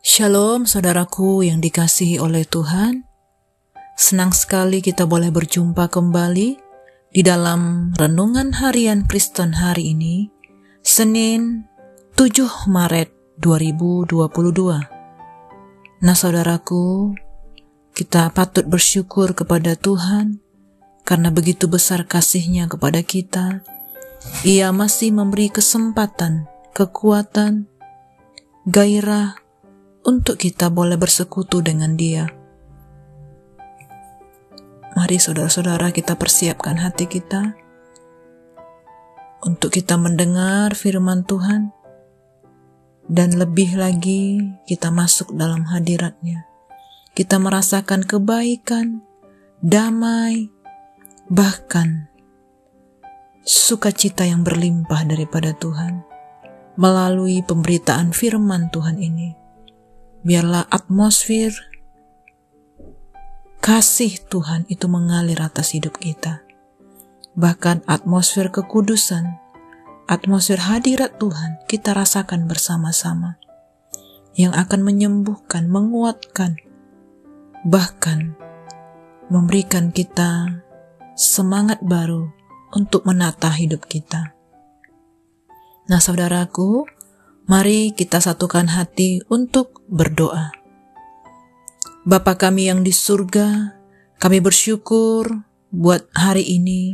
Shalom saudaraku yang dikasihi oleh Tuhan. Senang sekali kita boleh berjumpa kembali di dalam Renungan Harian Kristen hari ini, Senin 7 Maret 2022. Nah saudaraku, kita patut bersyukur kepada Tuhan karena begitu besar kasih-Nya kepada kita. Ia masih memberi kesempatan, kekuatan, gairah untuk kita boleh bersekutu dengan Dia. Mari saudara-saudara kita persiapkan hati kita untuk kita mendengar firman Tuhan dan lebih lagi kita masuk dalam hadirat-Nya. Kita merasakan kebaikan, damai, bahkan sukacita yang berlimpah daripada Tuhan melalui pemberitaan firman Tuhan ini. Biarlah atmosfer kasih Tuhan itu mengalir atas hidup kita. Bahkan atmosfer kekudusan, atmosfer hadirat Tuhan kita rasakan bersama-sama. Yang akan menyembuhkan, menguatkan, bahkan memberikan kita semangat baru untuk menata hidup kita. Nah saudaraku, mari kita satukan hati untuk berdoa. Bapa kami yang di surga, kami bersyukur buat hari ini,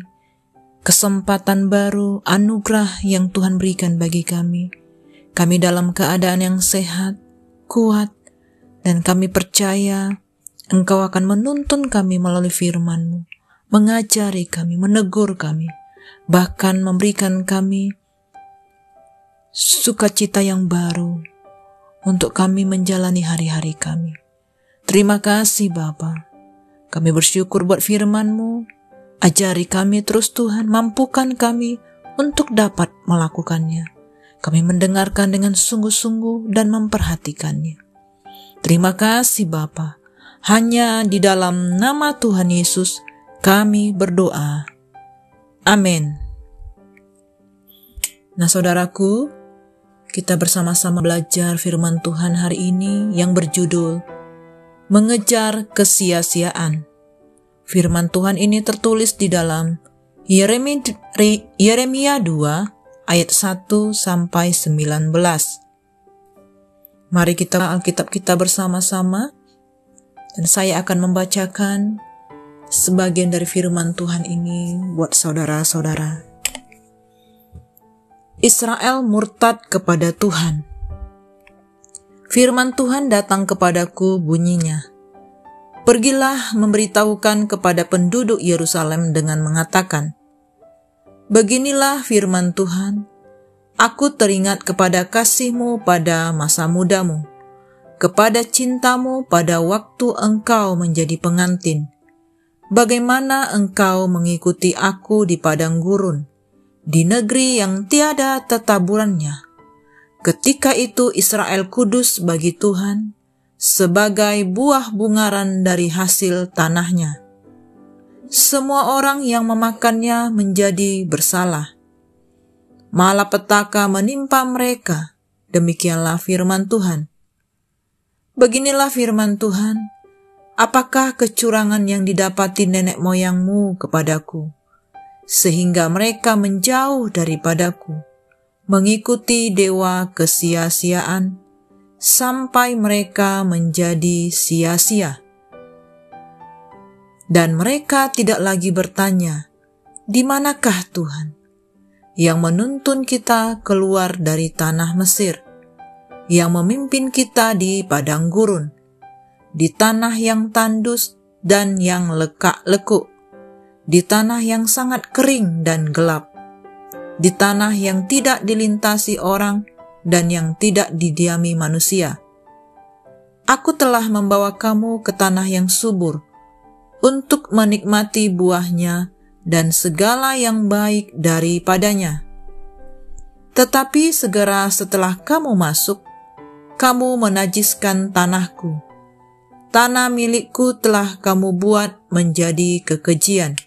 kesempatan baru, anugerah yang Tuhan berikan bagi kami. Kami dalam keadaan yang sehat, kuat, dan kami percaya Engkau akan menuntun kami melalui firman-Mu, mengajari kami, menegur kami, bahkan memberikan kami sukacita yang baru untuk kami menjalani hari-hari kami. Terima kasih Bapa. Kami bersyukur buat firman-Mu. Ajari kami terus Tuhan, mampukan kami untuk dapat melakukannya. Kami mendengarkan dengan sungguh-sungguh dan memperhatikannya. Terima kasih Bapa. Hanya di dalam nama Tuhan Yesus kami berdoa. Amin. Nah saudaraku, kita bersama-sama belajar firman Tuhan hari ini yang berjudul Mengejar Kesia-siaan. Firman Tuhan ini tertulis di dalam Yeremia 2 ayat 1 sampai 19. Mari kita Alkitab kita bersama-sama dan saya akan membacakan sebagian dari firman Tuhan ini buat saudara-saudara. Israel murtad kepada Tuhan. Firman Tuhan datang kepadaku bunyinya, pergilah memberitahukan kepada penduduk Yerusalem dengan mengatakan, beginilah firman Tuhan, aku teringat kepada kasih-Mu pada masa mudamu, kepada cinta-Mu pada waktu engkau menjadi pengantin, bagaimana engkau mengikuti aku di padang gurun, di negeri yang tiada tetaburannya. Ketika itu Israel kudus bagi Tuhan, sebagai buah bungaran dari hasil tanahnya. Semua orang yang memakannya menjadi bersalah. Malapetaka menimpa mereka, demikianlah firman Tuhan. Beginilah firman Tuhan, apakah kecurangan yang didapati nenek moyangmu kepadaku, sehingga mereka menjauh daripadaku, mengikuti dewa kesia-siaan, sampai mereka menjadi sia-sia. Dan mereka tidak lagi bertanya, di manakah Tuhan, yang menuntun kita keluar dari tanah Mesir, yang memimpin kita di padang gurun, di tanah yang tandus dan yang lekak-lekuk, di tanah yang sangat kering dan gelap, di tanah yang tidak dilintasi orang dan yang tidak didiami manusia. Aku telah membawa kamu ke tanah yang subur untuk menikmati buahnya dan segala yang baik daripadanya. Tetapi segera setelah kamu masuk, kamu menajiskan tanahku. Tanah milikku telah kamu buat menjadi kekejian.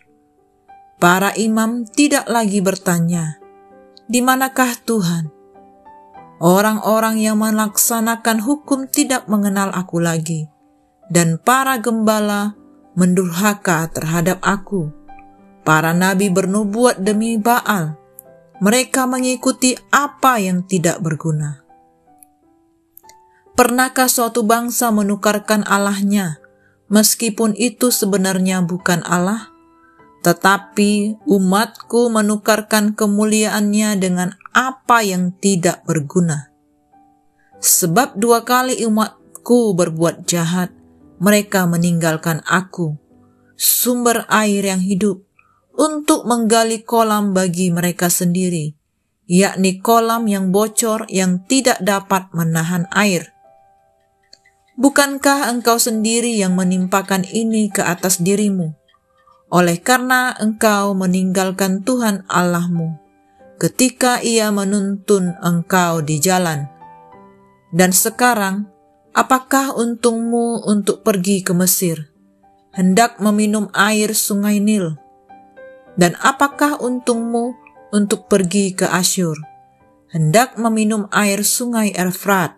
Para imam tidak lagi bertanya, di manakah Tuhan? Orang-orang yang melaksanakan hukum tidak mengenal aku lagi, dan para gembala mendurhaka terhadap aku. Para nabi bernubuat demi Baal. Mereka mengikuti apa yang tidak berguna. Pernahkah suatu bangsa menukarkan Allahnya, meskipun itu sebenarnya bukan Allah? Tetapi umatku menukarkan kemuliaannya dengan apa yang tidak berguna. Sebab 2 kali umatku berbuat jahat, mereka meninggalkan aku, sumber air yang hidup, untuk menggali kolam bagi mereka sendiri, yakni kolam yang bocor yang tidak dapat menahan air. Bukankah engkau sendiri yang menimpakan ini ke atas dirimu? Oleh karena engkau meninggalkan Tuhan Allahmu ketika Ia menuntun engkau di jalan. Dan sekarang, apakah untungmu untuk pergi ke Mesir, hendak meminum air sungai Nil? Dan apakah untungmu untuk pergi ke Asyur, hendak meminum air sungai Efrat?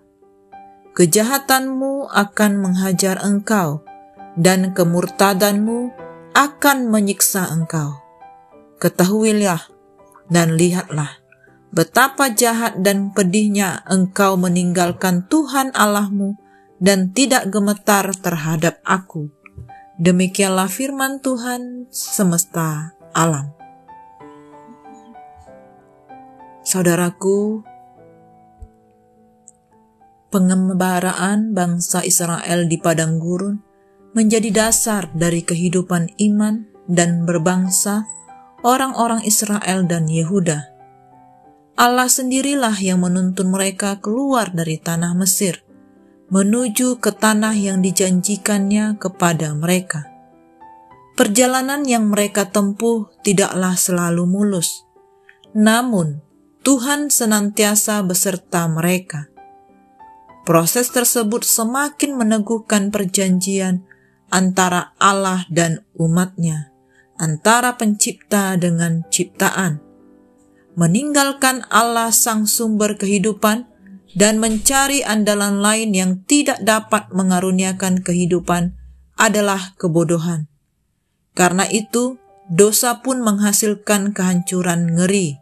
Kejahatanmu akan menghajar engkau, dan kemurtadanmu akan menyiksa engkau. Ketahuilah dan lihatlah betapa jahat dan pedihnya engkau meninggalkan Tuhan Allahmu dan tidak gemetar terhadap aku. Demikianlah firman Tuhan semesta alam. Saudaraku, pengembaraan bangsa Israel di padang gurun menjadi dasar dari kehidupan iman dan berbangsa orang-orang Israel dan Yehuda. Allah sendirilah yang menuntun mereka keluar dari tanah Mesir, menuju ke tanah yang dijanjikannya kepada mereka. Perjalanan yang mereka tempuh tidaklah selalu mulus, namun Tuhan senantiasa beserta mereka. Proses tersebut semakin meneguhkan perjanjian antara Allah dan umatnya, antara pencipta dengan ciptaan. Meninggalkan Allah sang sumber kehidupan dan mencari andalan lain yang tidak dapat mengaruniakan kehidupan adalah kebodohan. Karena itu, dosa pun menghasilkan kehancuran ngeri.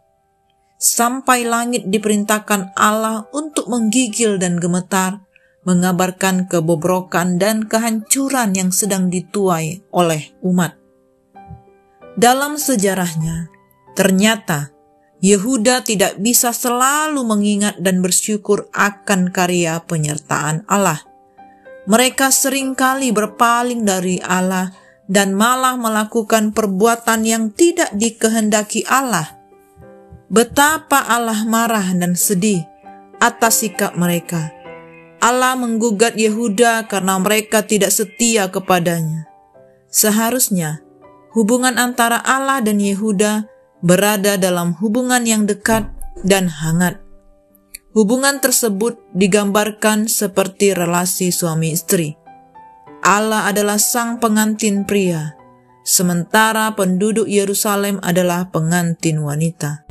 Sampai langit diperintahkan Allah untuk menggigil dan gemetar, mengabarkan kebobrokan dan kehancuran yang sedang dituai oleh umat. Dalam sejarahnya, ternyata Yehuda tidak bisa selalu mengingat dan bersyukur akan karya penyertaan Allah. Mereka seringkali berpaling dari Allah dan malah melakukan perbuatan yang tidak dikehendaki Allah. Betapa Allah marah dan sedih atas sikap mereka. Allah menggugat Yehuda karena mereka tidak setia kepadanya. Seharusnya hubungan antara Allah dan Yehuda berada dalam hubungan yang dekat dan hangat. Hubungan tersebut digambarkan seperti relasi suami istri. Allah adalah sang pengantin pria, sementara penduduk Yerusalem adalah pengantin wanita.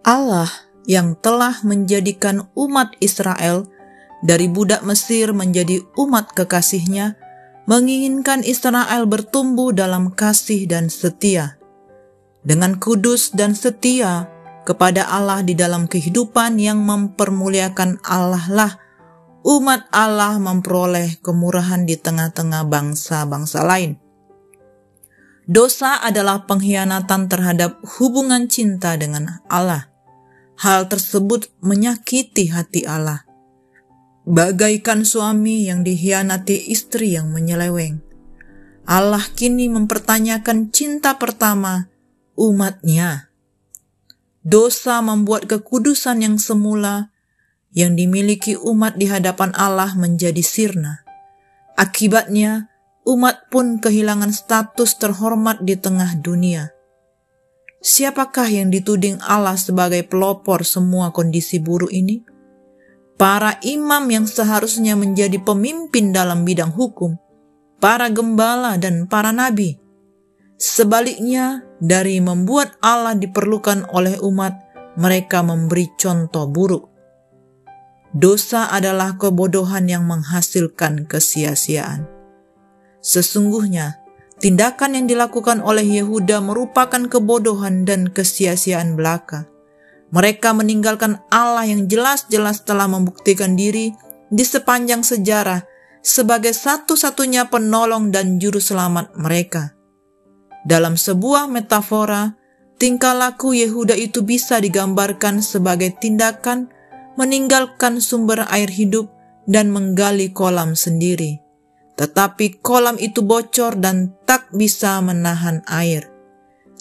Allah yang telah menjadikan umat Israel dari budak Mesir menjadi umat kekasihnya, menginginkan Israel bertumbuh dalam kasih dan setia. Dengan kudus dan setia kepada Allah di dalam kehidupan yang mempermuliakan Allah lah, umat Allah memperoleh kemurahan di tengah-tengah bangsa-bangsa lain. Dosa adalah pengkhianatan terhadap hubungan cinta dengan Allah. Hal tersebut menyakiti hati Allah, bagaikan suami yang dikhianati istri yang menyeleweng. Allah kini mempertanyakan cinta pertama umatnya. Dosa membuat kekudusan yang semula yang dimiliki umat di hadapan Allah menjadi sirna. Akibatnya, umat pun kehilangan status terhormat di tengah dunia. Siapakah yang dituding Allah sebagai pelopor semua kondisi buruk ini? Para imam yang seharusnya menjadi pemimpin dalam bidang hukum, para gembala dan para nabi. Sebaliknya, dari membuat Allah diperlukan oleh umat, mereka memberi contoh buruk. Dosa adalah kebodohan yang menghasilkan kesia-siaan. Sesungguhnya, tindakan yang dilakukan oleh Yehuda merupakan kebodohan dan kesia-siaan belaka. Mereka meninggalkan Allah yang jelas-jelas telah membuktikan diri di sepanjang sejarah sebagai satu-satunya penolong dan juru selamat mereka. Dalam sebuah metafora, tingkah laku Yehuda itu bisa digambarkan sebagai tindakan meninggalkan sumber air hidup dan menggali kolam sendiri. Tetapi kolam itu bocor dan tak bisa menahan air.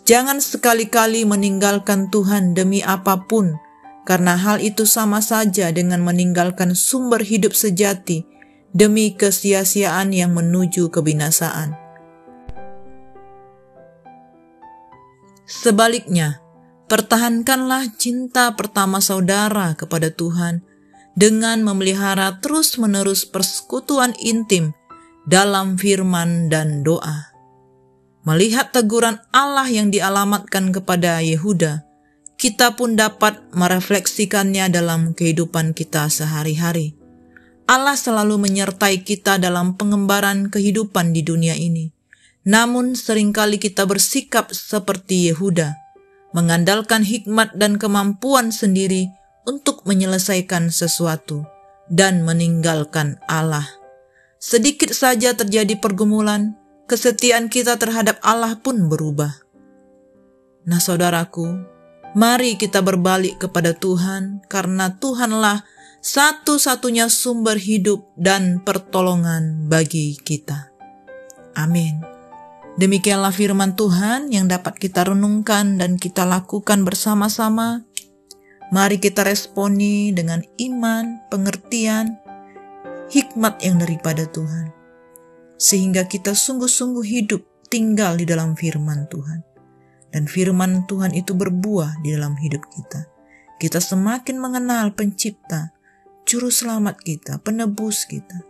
Jangan sekali-kali meninggalkan Tuhan demi apapun, karena hal itu sama saja dengan meninggalkan sumber hidup sejati demi kesia-siaan yang menuju kebinasaan. Sebaliknya, pertahankanlah cinta pertama saudara kepada Tuhan dengan memelihara terus-menerus persekutuan intim dalam firman dan doa. Melihat teguran Allah yang dialamatkan kepada Yehuda, kita pun dapat merefleksikannya dalam kehidupan kita sehari-hari. Allah selalu menyertai kita dalam pengembaraan kehidupan di dunia ini. Namun seringkali kita bersikap seperti Yehuda, mengandalkan hikmat dan kemampuan sendiri untuk menyelesaikan sesuatu dan meninggalkan Allah. Sedikit saja terjadi pergumulan, kesetiaan kita terhadap Allah pun berubah. Nah saudaraku, mari kita berbalik kepada Tuhan, karena Tuhanlah satu-satunya sumber hidup dan pertolongan bagi kita. Amin. Demikianlah firman Tuhan yang dapat kita renungkan dan kita lakukan bersama-sama. Mari kita responi dengan iman, pengertian, hikmat yang daripada Tuhan, sehingga kita sungguh-sungguh hidup tinggal di dalam firman Tuhan. Dan firman Tuhan itu berbuah di dalam hidup kita. Kita semakin mengenal Pencipta, Juru Selamat kita, Penebus kita,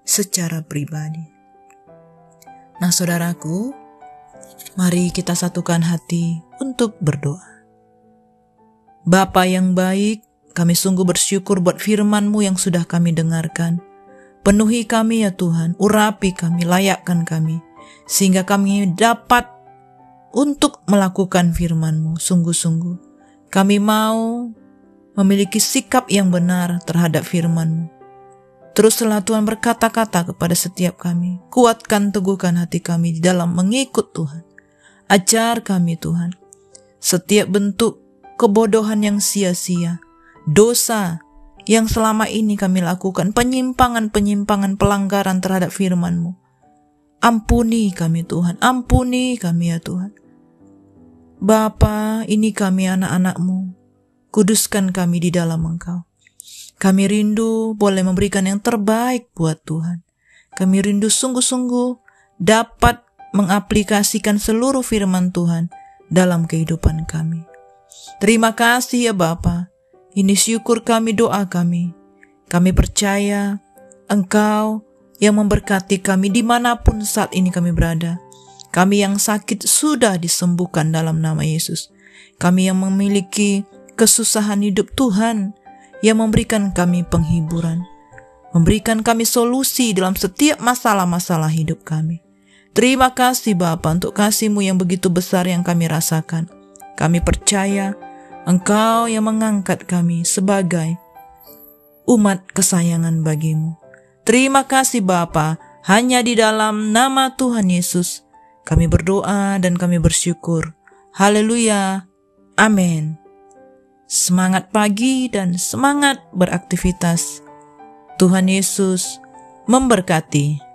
secara pribadi. Nah saudaraku, mari kita satukan hati untuk berdoa. Bapa yang baik, kami sungguh bersyukur buat firman-Mu yang sudah kami dengarkan. Penuhi kami ya Tuhan, urapi kami, layakkan kami, sehingga kami dapat untuk melakukan firman-Mu sungguh-sungguh. Kami mau memiliki sikap yang benar terhadap firman-Mu. Teruslah Tuhan berkata-kata kepada setiap kami. Kuatkan, teguhkan hati kami di dalam mengikut Tuhan. Ajar kami Tuhan, setiap bentuk kebodohan yang sia-sia, dosa yang selama ini kami lakukan, penyimpangan-penyimpangan pelanggaran terhadap firman-Mu. Ampuni kami Tuhan, ampuni kami ya Tuhan. Bapa, ini kami anak-anak-Mu, kuduskan kami di dalam Engkau. Kami rindu boleh memberikan yang terbaik buat Tuhan. Kami rindu sungguh-sungguh dapat mengaplikasikan seluruh firman Tuhan dalam kehidupan kami. Terima kasih ya Bapa. Ini syukur kami, doa kami. Kami percaya Engkau yang memberkati kami dimanapun saat ini kami berada. Kami yang sakit sudah disembuhkan dalam nama Yesus. Kami yang memiliki kesusahan hidup, Tuhan yang memberikan kami penghiburan, memberikan kami solusi dalam setiap masalah-masalah hidup kami. Terima kasih Bapa untuk kasih-Mu yang begitu besar yang kami rasakan. Kami percaya Engkau yang mengangkat kami sebagai umat kesayangan bagi-Mu. Terima kasih Bapa, hanya di dalam nama Tuhan Yesus kami berdoa dan kami bersyukur. Haleluya. Amin. Semangat pagi dan semangat beraktivitas. Tuhan Yesus memberkati.